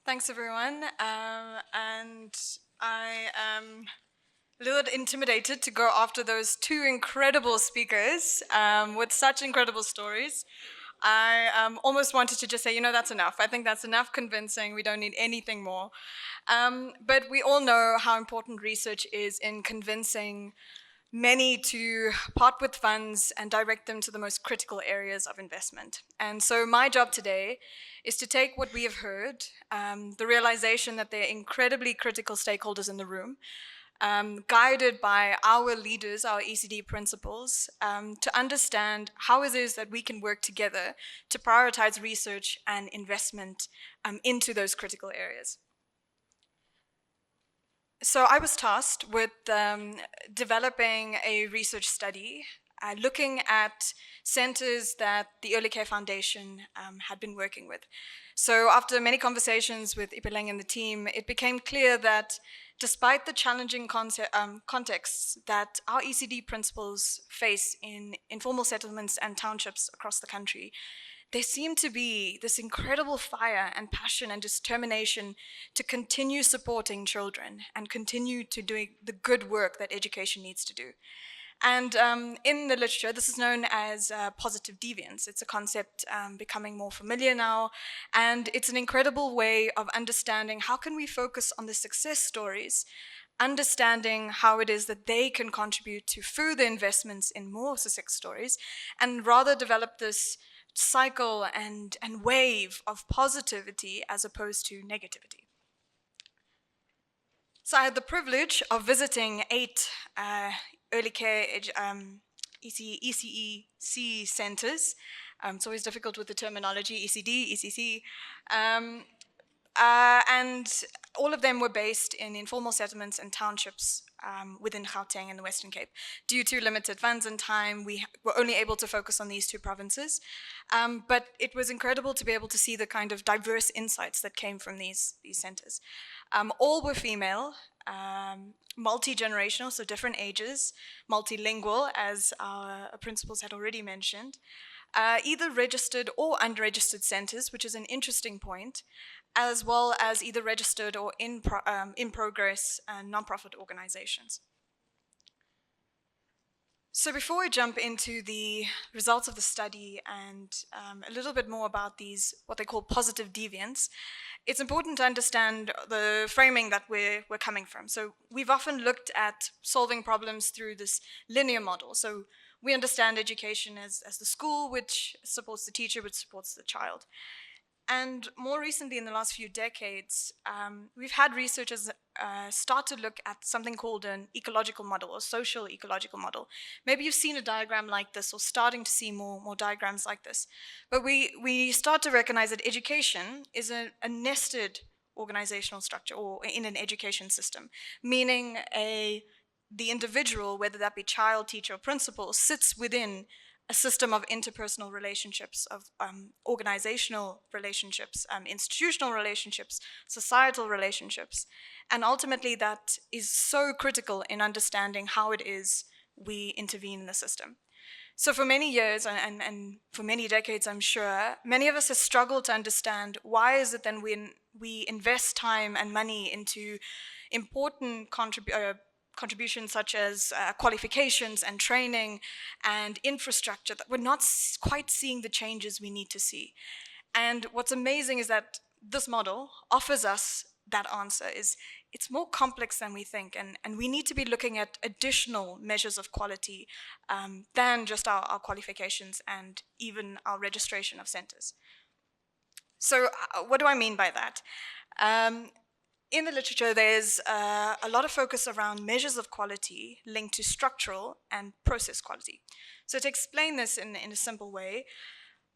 Thanks, everyone. And I am a little bit intimidated to go after those two incredible speakers with such incredible stories. I almost wanted to just say, that's enough. I think that's enough convincing. We don't need anything more. But we all know how important research is in convincing many to part with funds and direct them to the most critical areas of investment. And so my job today is to take what we have heard, the realization that there are incredibly critical stakeholders in the room, guided by our leaders, our ECD principles, to understand how it is that we can work together to prioritize research and investment into those critical areas. So I was tasked with developing a research study looking at centers that the Early Care Foundation had been working with. So after many conversations with Ipeleng and the team, it became clear that despite the challenging contexts that our ECD principles face in informal settlements and townships across the country, there seemed to be this incredible fire and passion and determination to continue supporting children and continue to do the good work that education needs to do. And in the literature, this is known as positive deviance. It's a concept becoming more familiar now, and it's an incredible way of understanding how can we focus on the success stories, understanding how it is that they can contribute to further investments in more success stories, and rather develop this cycle and wave of positivity as opposed to negativity. So I had the privilege of visiting 8 early care ECEC centers. It's always difficult with the terminology, ECD, ECC. And all of them were based in informal settlements and townships within Gauteng and the Western Cape. Due to limited funds and time, we were only able to focus on these 2 provinces. But it was incredible to be able to see the kind of diverse insights that came from these centers. All were female, multi-generational, so different ages, multilingual, as our principals had already mentioned, either registered or unregistered centers, which is an interesting point, as well as either registered or in progress nonprofit organizations. So before we jump into the results of the study and a little bit more about these, what they call positive deviance, it's important to understand the framing that we're coming from. So we've often looked at solving problems through this linear model. So we understand education as the school, which supports the teacher, which supports the child. And more recently, in the last few decades, we've had researchers start to look at something called an ecological model or social ecological model. Maybe you've seen a diagram like this or starting to see more diagrams like this. But we start to recognize that education is a nested organizational structure or in an education system, meaning the individual, whether that be child, teacher, or principal, sits within a system of interpersonal relationships, of organizational relationships, institutional relationships, societal relationships. And ultimately that is so critical in understanding how it is we intervene in the system. So for many years, and for many decades, I'm sure, many of us have struggled to understand why is it then when we invest time and money into important contributions such as qualifications and training and infrastructure, that we're not quite seeing the changes we need to see. And what's amazing is that this model offers us that answer. It's more complex than we think, and we need to be looking at additional measures of quality than just our qualifications and even our registration of centers. So what do I mean by that? In the literature, there's a lot of focus around measures of quality linked to structural and process quality. So to explain this in a simple way,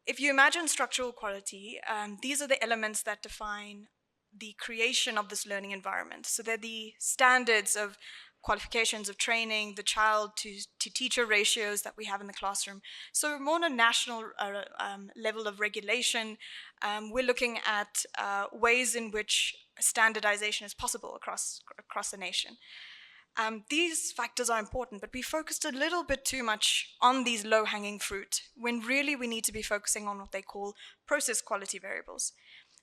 if you imagine structural quality, these are the elements that define the creation of this learning environment. So they're the standards of qualifications of training, the child to teacher ratios that we have in the classroom. So more on a national level of regulation, we're looking at ways in which standardization is possible across the nation. These factors are important, but we focused a little bit too much on these low-hanging fruit, when really we need to be focusing on what they call process quality variables.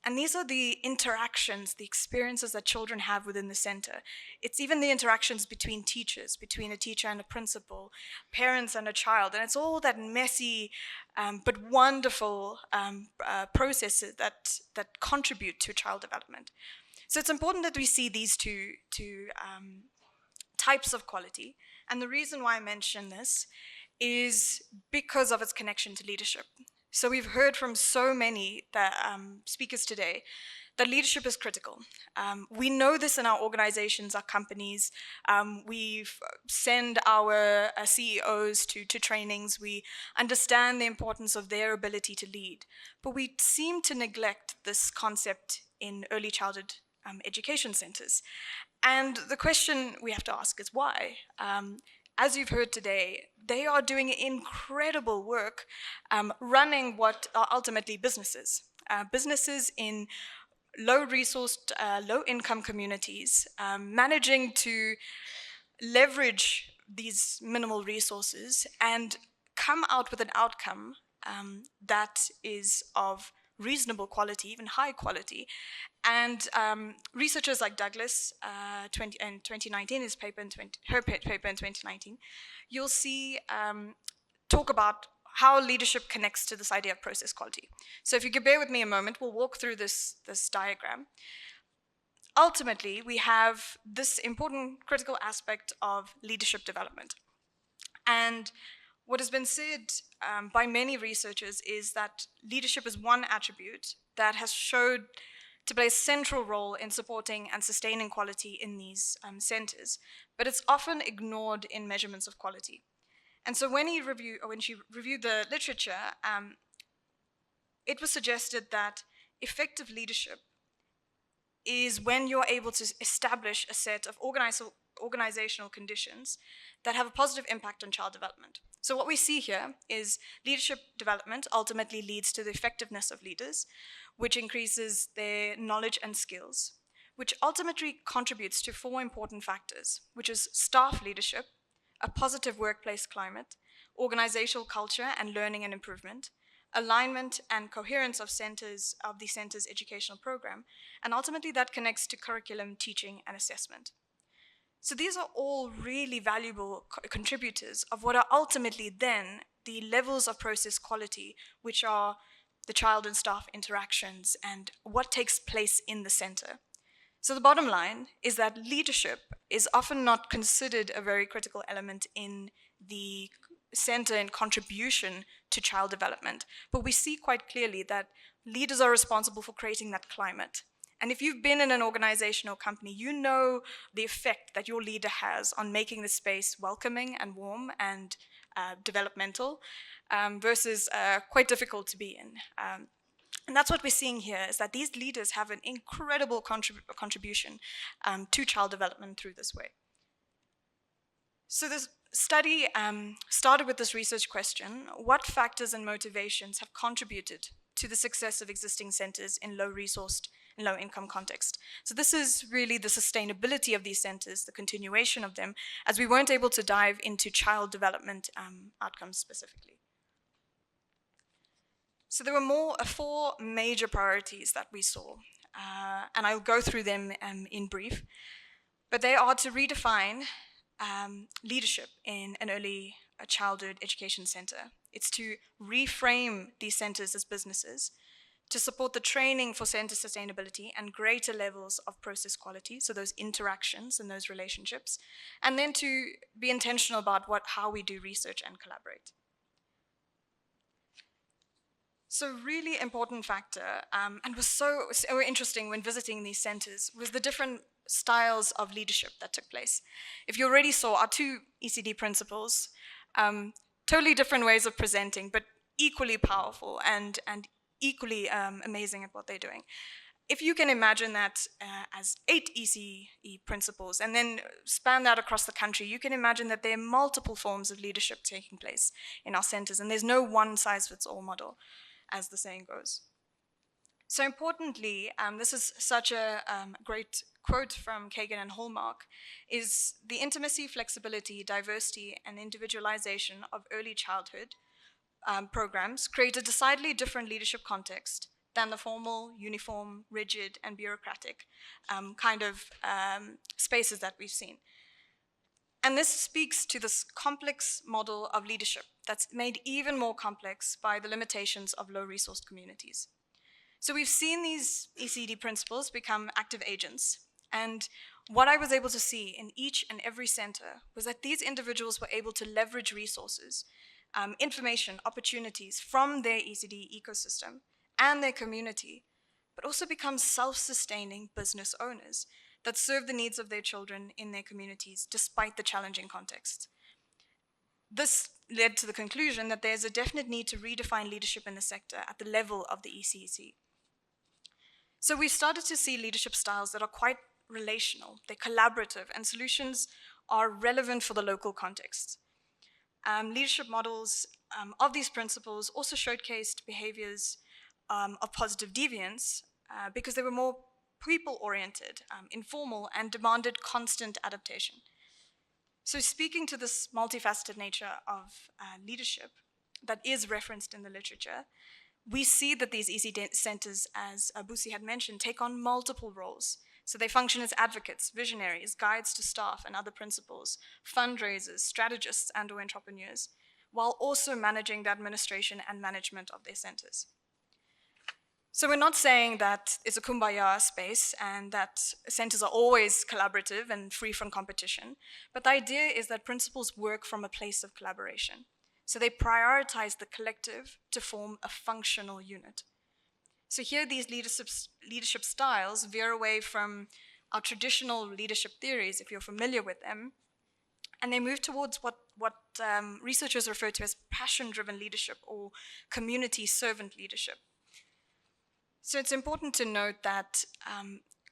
And these are the interactions, the experiences that children have within the center. It's even the interactions between teachers, between a teacher and a principal, parents and a child. And it's all that messy but wonderful processes that contribute to child development. So it's important that we see these two types of quality. And the reason why I mention this is because of its connection to leadership. So we've heard from so many speakers today that leadership is critical. We know this in our organizations, our companies. We send our CEOs to trainings. We understand the importance of their ability to lead. But we seem to neglect this concept in early childhood education centers. And the question we have to ask is why? As you've heard today, they are doing incredible work running what are ultimately businesses. Businesses in low-resourced, low-income communities, managing to leverage these minimal resources and come out with an outcome that is of reasonable quality, even high quality. And researchers like Douglas, in 2019, her paper in 2019, you'll see talk about how leadership connects to this idea of process quality. So if you could bear with me a moment, we'll walk through this diagram. Ultimately, we have this important critical aspect of leadership development. And what has been said by many researchers is that leadership is one attribute that has showed to play a central role in supporting and sustaining quality in these centers, but it's often ignored in measurements of quality. And so when she reviewed the literature, it was suggested that effective leadership is when you're able to establish a set of organizational conditions that have a positive impact on child development. So what we see here is leadership development ultimately leads to the effectiveness of leaders, which increases their knowledge and skills, which ultimately contributes to 4 important factors, which is staff leadership, a positive workplace climate, organizational culture and learning and improvement, alignment and coherence of the center's educational program, and ultimately that connects to curriculum, teaching, and assessment. So these are all really valuable contributors of what are ultimately then the levels of process quality, which are the child and staff interactions and what takes place in the center. So the bottom line is that leadership is often not considered a very critical element in the center and contribution to child development. But we see quite clearly that leaders are responsible for creating that climate. And if you've been in an organization or company, you know the effect that your leader has on making the space welcoming and warm and developmental versus quite difficult to be in. And that's what we're seeing here, is that these leaders have an incredible contribution to child development through this way. So this study started with this research question: what factors and motivations have contributed to the success of existing centers in low-resourced and low-income context? So this is really the sustainability of these centers, the continuation of them, as we weren't able to dive into child development outcomes specifically. So there were 4 major priorities that we saw, and I'll go through them in brief, but they are to redefine leadership in an early childhood education center. It's to reframe these centers as businesses, to support the training for center sustainability and greater levels of process quality, so those interactions and those relationships, and then to be intentional about how we do research and collaborate. So really important factor, and was so interesting when visiting these centers, was the different styles of leadership that took place. If you already saw our 2 ECD principles, totally different ways of presenting, but equally powerful and equally amazing at what they're doing. If you can imagine that as 8 ECE principles and then span that across the country, you can imagine that there are multiple forms of leadership taking place in our centers, and there's no one-size-fits-all model, as the saying goes. So importantly, this is such a great quote from Kagan and Hallmark, is the intimacy, flexibility, diversity, and individualization of early childhood programs create a decidedly different leadership context than the formal, uniform, rigid, and bureaucratic kind of spaces that we've seen. And this speaks to this complex model of leadership that's made even more complex by the limitations of low-resourced communities. So we've seen these ECD principles become active agents. And what I was able to see in each and every center was that these individuals were able to leverage resources, information, opportunities from their ECD ecosystem and their community, but also become self-sustaining business owners that serve the needs of their children in their communities despite the challenging context. This led to the conclusion that there's a definite need to redefine leadership in the sector at the level of the ECC. So we started to see leadership styles that are quite relational, they're collaborative, and solutions are relevant for the local context. Leadership models of these principles also showcased behaviors of positive deviance because they were more people-oriented, informal, and demanded constant adaptation. So speaking to this multifaceted nature of leadership that is referenced in the literature, we see that these ECD centers, as Busi had mentioned, take on multiple roles. So they function as advocates, visionaries, guides to staff and other principals, fundraisers, strategists, and/or entrepreneurs, while also managing the administration and management of their centers. So we're not saying that it's a kumbaya space and that centers are always collaborative and free from competition, but the idea is that principals work from a place of collaboration. So they prioritize the collective to form a functional unit. So here these leadership styles veer away from our traditional leadership theories, if you're familiar with them, and they move towards what researchers refer to as passion-driven leadership or community servant leadership. So it's important to note that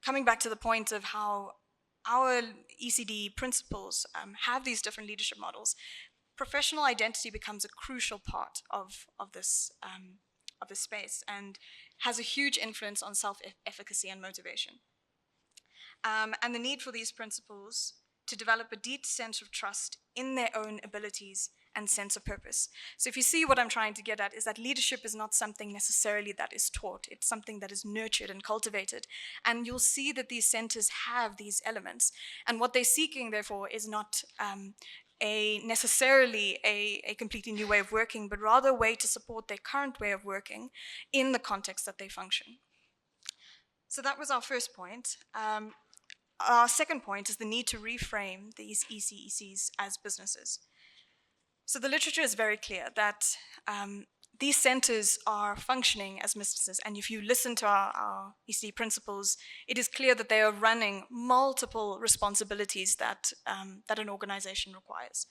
coming back to the point of how our ECD principles have these different leadership models, professional identity becomes a crucial part of this space and has a huge influence on self-efficacy and motivation. And the need for these principles to develop a deep sense of trust in their own abilities and sense of purpose. So if you see what I'm trying to get at is that leadership is not something necessarily that is taught, it's something that is nurtured and cultivated. And you'll see that these centers have these elements. And what they're seeking, therefore, is not necessarily a completely new way of working, but rather a way to support their current way of working in the context that they function. So that was our first point. Our second point is the need to reframe these ECECs as businesses. So the literature is very clear that these centers are functioning as businesses, and if you listen to our ECD principles, it is clear that they are running multiple responsibilities that an organization requires.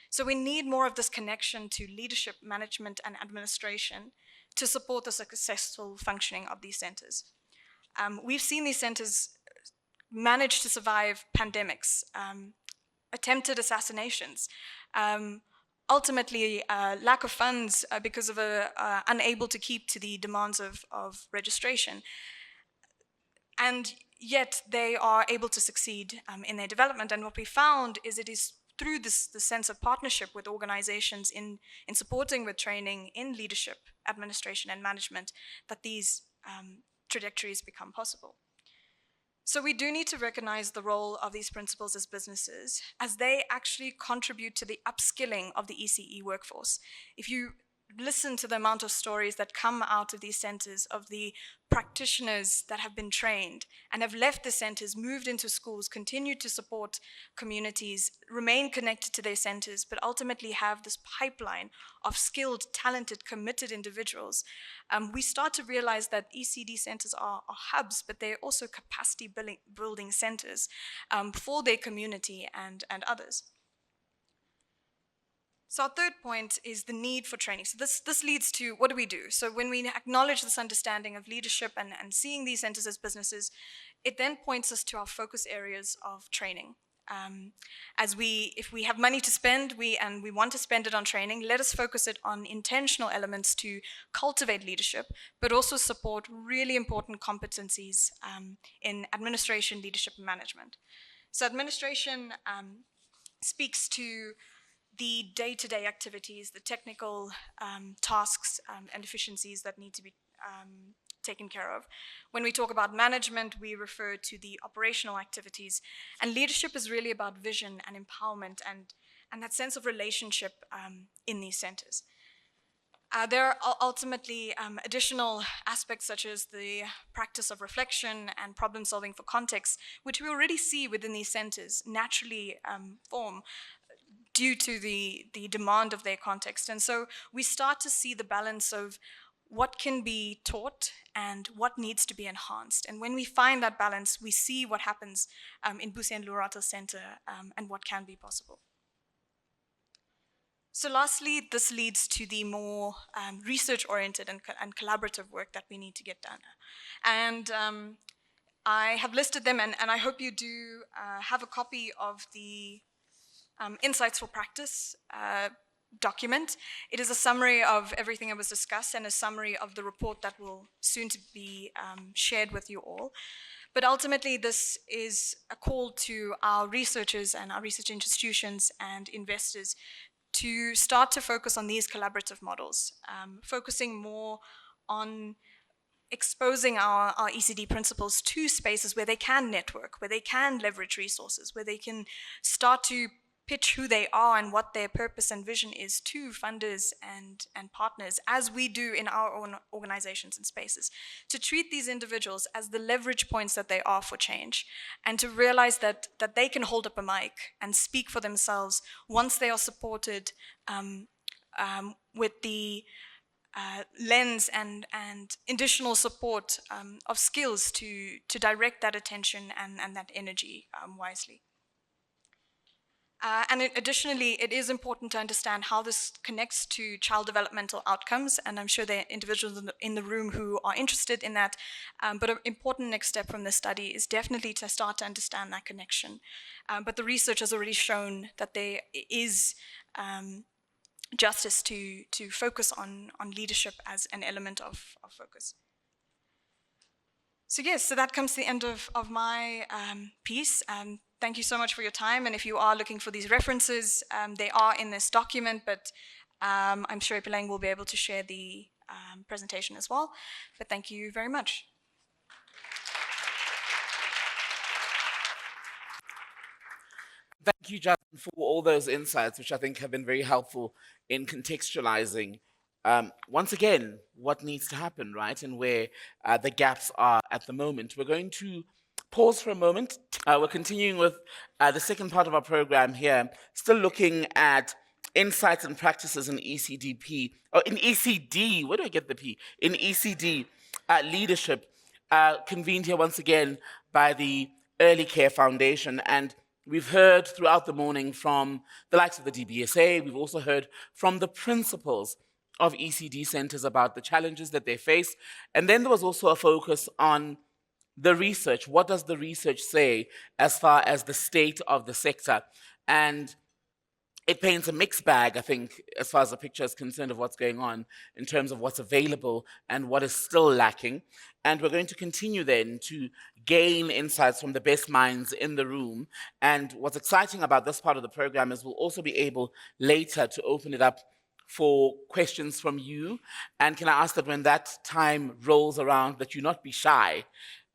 So we need more of this connection to leadership, management, and administration to support the successful functioning of these centers. We've seen these centers manage to survive pandemics, attempted assassinations, ultimately lack of funds because of unable to keep to the demands of registration. And yet they are able to succeed in their development. And what we found is it is through the sense of partnership with organizations in supporting with training in leadership, administration, and management that these trajectories become possible. So we do need to recognize the role of these principles as businesses, as they actually contribute to the upskilling of the ECE workforce. If you listen to the amount of stories that come out of these centers of the practitioners that have been trained and have left the centers, moved into schools, continued to support communities, remain connected to their centers, but ultimately have this pipeline of skilled, talented, committed individuals, we start to realize that ECD centers are hubs, but they're also capacity building centers for their community and others. So our third point is the need for training. So this leads to, what do we do? So when we acknowledge this understanding of leadership and seeing these centers as businesses, it then points us to our focus areas of training. If we have money to spend and we want to spend it on training, let us focus it on intentional elements to cultivate leadership, but also support really important competencies in administration, leadership, and management. So administration speaks to the day-to-day activities, the technical tasks and efficiencies that need to be taken care of. When we talk about management, we refer to the operational activities. And leadership is really about vision and empowerment and that sense of relationship in these centers. There are ultimately additional aspects such as the practice of reflection and problem solving for context, which we already see within these centers naturally form due to the demand of their context. And so we start to see the balance of what can be taught and what needs to be enhanced. And when we find that balance, we see what happens in Busi and Lurato Center and what can be possible. So lastly, this leads to the more research-oriented and collaborative work that we need to get done. And I have listed them, and I hope you do have a copy of the Insights for Practice document. It is a summary of everything that was discussed and a summary of the report that will soon to be shared with you all. But ultimately, this is a call to our researchers and our research institutions and investors to start to focus on these collaborative models, focusing more on exposing our ECD principles to spaces where they can network, where they can leverage resources, where they can start to pitch who they are and what their purpose and vision is to funders and partners, as we do in our own organizations and spaces, to treat these individuals as the leverage points that they are for change, and to realize that they can hold up a mic and speak for themselves once they are supported with the lens and additional support of skills to direct that attention and that energy wisely. And additionally, it is important to understand how this connects to child developmental outcomes, and I'm sure there are individuals in the room who are interested in that, but an important next step from this study is definitely to start to understand that connection. But the research has already shown that there is justice to focus on leadership as an element of focus. So yes, so that comes to the end of my piece. Thank you so much for your time, and if you are looking for these references, they are in this document, but I'm sure Ipileng will be able to share the presentation as well. But thank you very much. Thank you, Jasmine, for all those insights, which I think have been very helpful in contextualizing, once again, what needs to happen, right, and where the gaps are at the moment. We're going to pause for a moment. We're continuing with the second part of our program here, still looking at insights and practices in ECDP, or in ECD, where do I get the P? In ECD leadership, convened here once again by the Early Care Foundation. And we've heard throughout the morning from the likes of the DBSA, we've also heard from the principals of ECD centers about the challenges that they face. And then there was also a focus on the research. What does the research say as far as the state of the sector? And it paints a mixed bag, I think, as far as the picture is concerned of what's going on in terms of what's available and what is still lacking. And we're going to continue then to gain insights from the best minds in the room. And what's exciting about this part of the program is we'll also be able later to open it up for questions from you. And can I ask that when that time rolls around, that you not be shy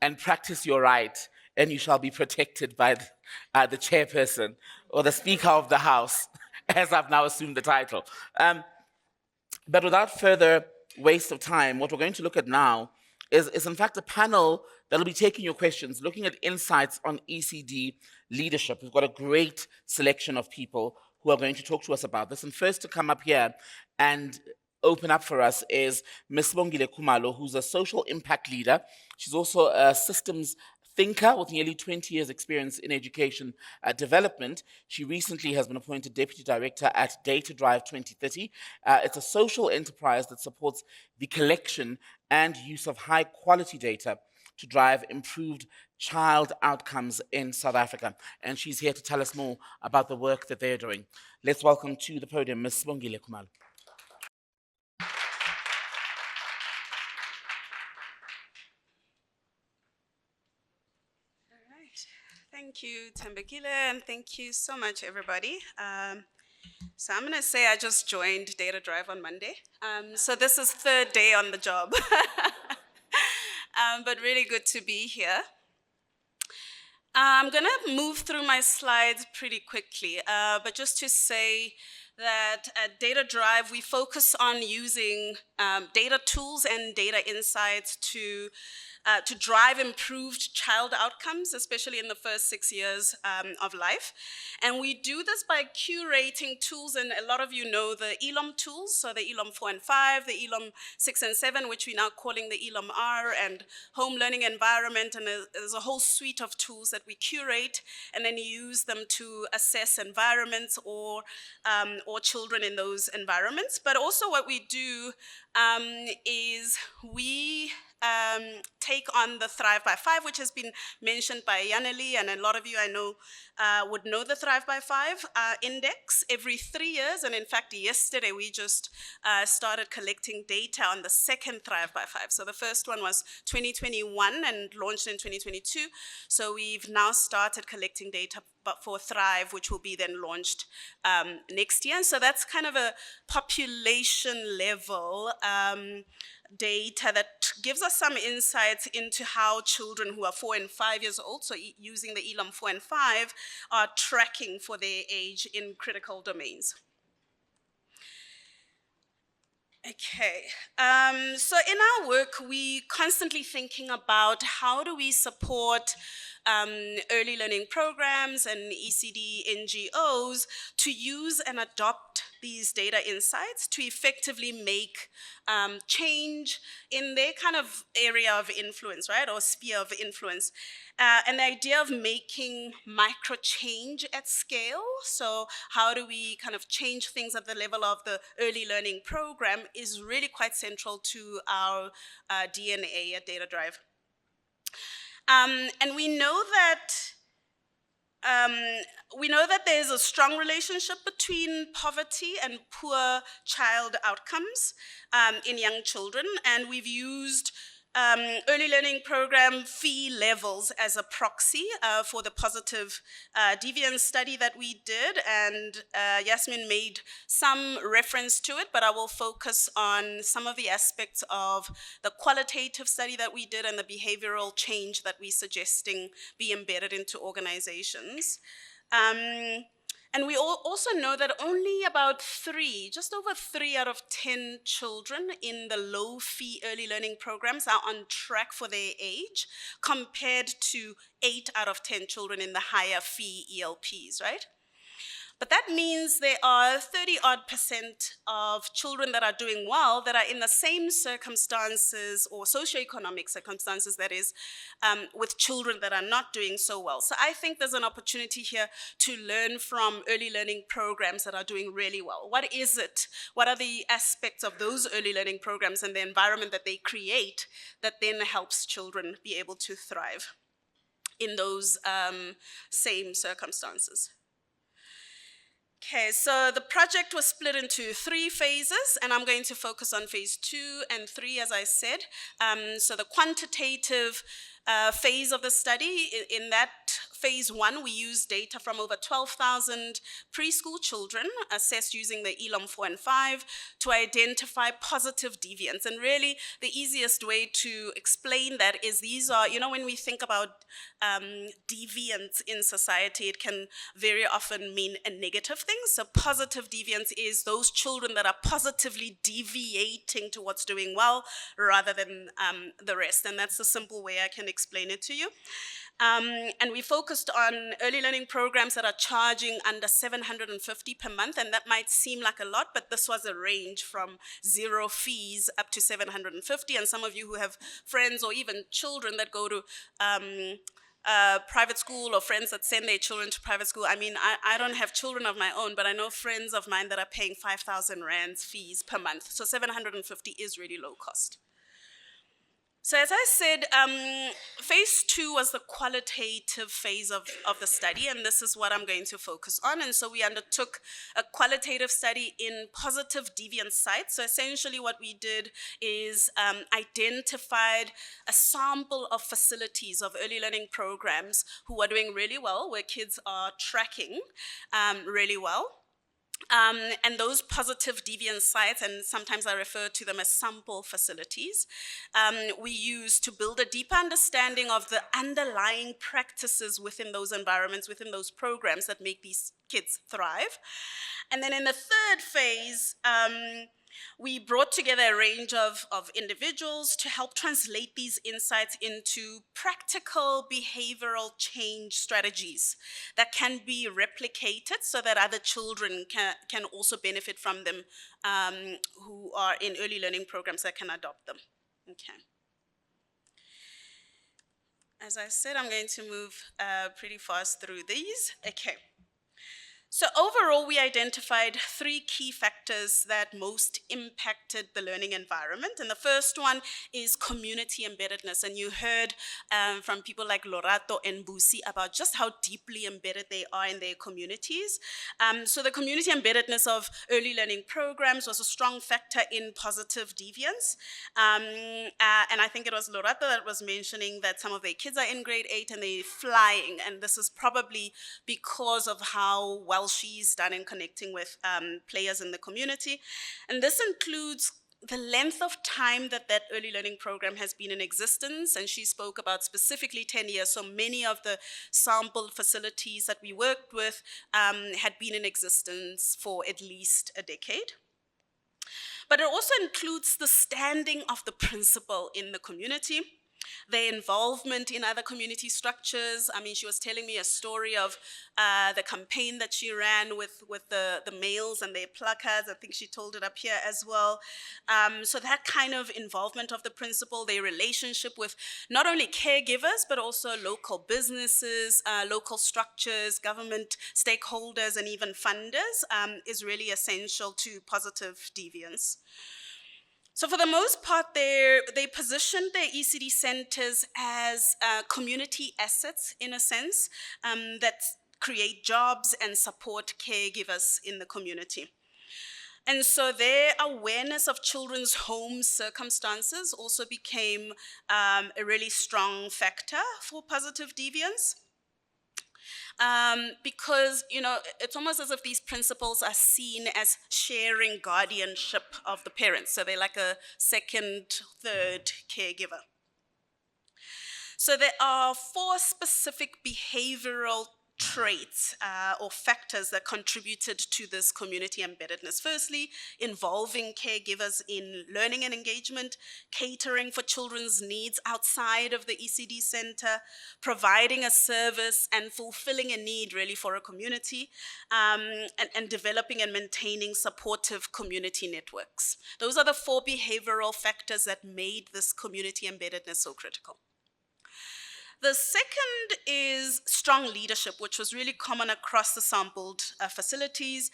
and practice your right, and you shall be protected by the chairperson or the Speaker of the House, as I've now assumed the title. But without further waste of time, what we're going to look at now is in fact a panel that'll be taking your questions, looking at insights on ECD leadership. We've got a great selection of people who are going to talk to us about this. And first to come up here and open up for us is Ms. Bongile Khumalo, who's a social impact leader. She's also a systems thinker with nearly 20 years experience in education development. She recently has been appointed Deputy Director at Data Drive 2030. It's a social enterprise that supports the collection and use of high quality data to drive improved child outcomes in South Africa. And she's here to tell us more about the work that they're doing. Let's welcome to the podium Ms. Bongile Khumalo. Thank you, Thembekile, and thank you so much, everybody. So I'm going to say I just joined Data Drive on Monday. So this is third day on the job. But really good to be here. I'm going to move through my slides pretty quickly, but just to say that at Data Drive, we focus on using data tools and data insights to drive improved child outcomes, especially in the first 6 years of life. And we do this by curating tools, and a lot of you know the ELOM tools, so the ELOM 4 and 5, the ELOM 6 and 7, which we're now calling the ELOM R, and home learning environment, and there's a whole suite of tools that we curate and then use them to assess environments or children in those environments. But also what we do is we take on the Thrive by 5, which has been mentioned by Yaneli, and a lot of you I know would know the Thrive by 5 index every 3 years. And in fact, yesterday we just started collecting data on the second Thrive by 5. So the first one was 2021 and launched in 2022. So we've now started collecting data but for Thrive, which will be then launched next year. And so that's kind of a population level data that gives us some insights into how children who are 4 and 5 years old, so using the ELOM 4 and 5, are tracking for their age in critical domains. Okay, so in our work, we constantly thinking about how do we support early learning programs and ECD NGOs to use and adopt these data insights to effectively make change in their kind of area of influence, right, or sphere of influence. And the idea of making micro change at scale, so how do we kind of change things at the level of the early learning program, is really quite central to our DNA at Data Drive. And we know that there's a strong relationship between poverty and poor child outcomes in young children, and we've used early learning program fee levels as a proxy for the positive deviance study that we did, and Yasmin made some reference to it, but I will focus on some of the aspects of the qualitative study that we did and the behavioral change that we're suggesting be embedded into organizations. And we also know that only about just over 3 out of 10 children in the low fee early learning programs are on track for their age, compared to 8 out of 10 children in the higher fee ELPs, right? But that means there are 30-odd% of children that are doing well that are in the same circumstances or socioeconomic circumstances, that is, with children that are not doing so well. So I think there's an opportunity here to learn from early learning programs that are doing really well. What is it? What are the aspects of those early learning programs and the environment that they create that then helps children be able to thrive in those same circumstances? Okay, so the project was split into 3 phases, and I'm going to focus on phase 2 and 3, as I said. So the quantitative phase of the study, in that phase 1, we used data from over 12,000 preschool children assessed using the ELOM 4 and 5 to identify positive deviants. And really, the easiest way to explain that is these are, when we think about deviance in society, it can very often mean a negative thing. So positive deviance is those children that are positively deviating to what's doing well rather than the rest. And that's the simple way I can explain it to you. And we focused on early learning programs that are charging under $750 per month, and that might seem like a lot, but this was a range from 0 fees up to $750. And some of you who have friends or even children that go to private school, or friends that send their children to private school. I mean, I don't have children of my own, but I know friends of mine that are paying 5,000 rands fees per month. So 750 is really low cost. So as I said, phase 2 was the qualitative phase of the study, and this is what I'm going to focus on. And so we undertook a qualitative study in positive deviant sites. So essentially what we did is identified a sample of facilities of early learning programs who are doing really well, where kids are tracking really well. And those positive deviance sites, and sometimes I refer to them as sample facilities, we use to build a deeper understanding of the underlying practices within those environments, within those programs that make these kids thrive. And then in the third phase, we brought together a range of individuals to help translate these insights into practical behavioral change strategies that can be replicated so that other children can also benefit from them, who are in early learning programs that can adopt them. Okay. As I said, I'm going to move pretty fast through these. Okay. So overall, we identified 3 key factors that most impacted the learning environment. And the first one is community embeddedness. And you heard from people like Lorato and Busi about just how deeply embedded they are in their communities. So the community embeddedness of early learning programs was a strong factor in positive deviance. And I think it was Lorato that was mentioning that some of their kids are in grade 8 and they're flying. And this is probably because of how well she's done in connecting with players in the community. And this includes the length of time that early learning program has been in existence, and she spoke about specifically 10 years, so many of the sample facilities that we worked with had been in existence for at least a decade. But it also includes the standing of the principal in the community, their involvement in other community structures. I mean, she was telling me a story of the campaign that she ran with the males and their placards. I think she told it up here as well. So that kind of involvement of the principal, their relationship with not only caregivers, but also local businesses, local structures, government stakeholders, and even funders is really essential to positive deviance. So for the most part, they positioned their ECD centers as community assets, in a sense, that create jobs and support caregivers in the community. And so their awareness of children's home circumstances also became a really strong factor for positive deviance. Because, you know, it's almost as if these principals are seen as sharing guardianship of the parents. So they're like a second, third caregiver. So there are 4 specific behavioral traits or factors that contributed to this community embeddedness. Firstly, involving caregivers in learning and engagement, catering for children's needs outside of the ECD center, providing a service and fulfilling a need really for a community, and developing and maintaining supportive community networks. Those are the 4 behavioral factors that made this community embeddedness so critical. The second is strong leadership, which was really common across the sampled facilities,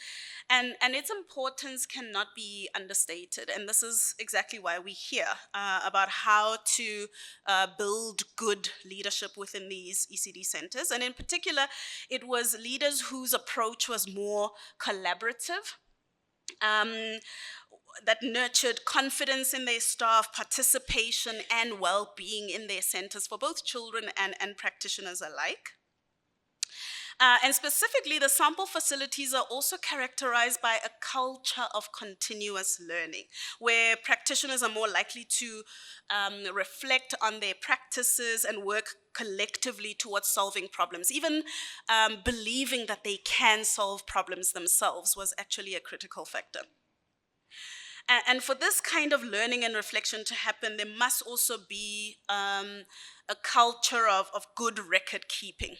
and its importance cannot be understated. And this is exactly why we're here, about how to build good leadership within these ECD centers. And in particular, it was leaders whose approach was more collaborative, that nurtured confidence in their staff, participation, and well-being in their centers for both children and practitioners alike. And specifically, the sample facilities are also characterized by a culture of continuous learning, where practitioners are more likely to reflect on their practices and work collectively towards solving problems. Even believing that they can solve problems themselves was actually a critical factor. And for this kind of learning and reflection to happen, there must also be a culture of good record keeping.